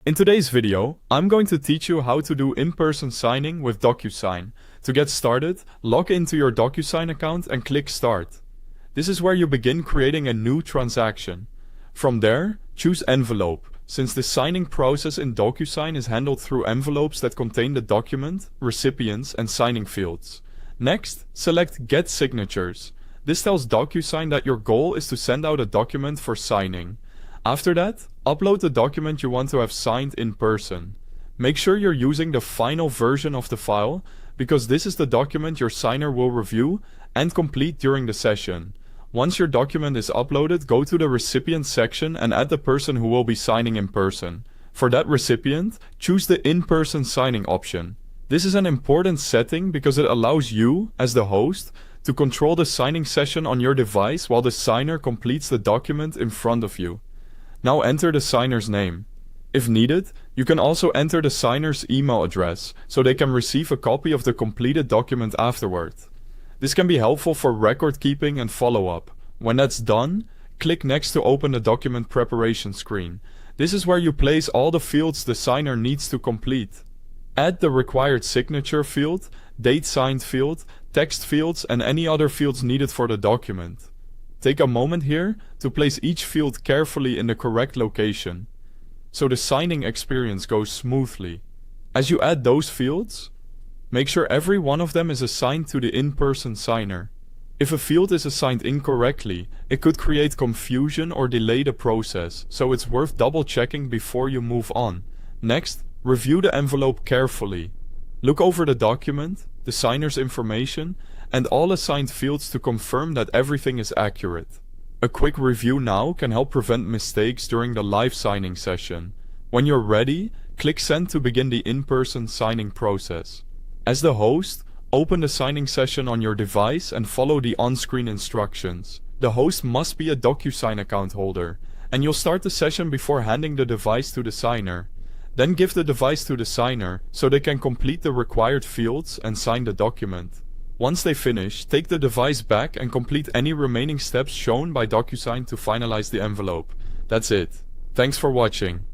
In today's video, I'm going to teach you how to do in-person signing with DocuSign. To get started, log into your DocuSign account and click Start. This is where you begin creating a new transaction. From there, choose Envelope, since the signing process in DocuSign is handled through envelopes that contain the document, recipients, and signing fields. Next, select Get Signatures. This tells DocuSign that your goal is to send out a document for signing. After that, upload the document you want to have signed in person. Make sure you're using the final version of the file, because this is the document your signer will review and complete during the session. Once your document is uploaded, go to the recipient section and add the person who will be signing in person. For that recipient, choose the in-person signing option. This is an important setting because it allows you, as the host, to control the signing session on your device while the signer completes the document in front of you. Now enter the signer's name. If needed, you can also enter the signer's email address, so they can receive a copy of the completed document afterward. This can be helpful for record keeping and follow-up. When that's done, click Next to open the document preparation screen. This is where you place all the fields the signer needs to complete. Add the required signature field, date signed field, text fields, and any other fields needed for the document. Take a moment here to place each field carefully in the correct location, so the signing experience goes smoothly. As you add those fields, make sure every one of them is assigned to the in-person signer. If a field is assigned incorrectly, it could create confusion or delay the process, so it's worth double-checking before you move on. Next, review the envelope carefully. Look over the document, the signer's information, and all assigned fields to confirm that everything is accurate. A quick review now can help prevent mistakes during the live signing session. When you're ready, click Send to begin the in-person signing process. As the host, open the signing session on your device and follow the on-screen instructions. The host must be a DocuSign account holder, and you'll start the session before handing the device to the signer. Then give the device to the signer so they can complete the required fields and sign the document. Once they finish, take the device back and complete any remaining steps shown by DocuSign to finalize the envelope. That's it. Thanks for watching.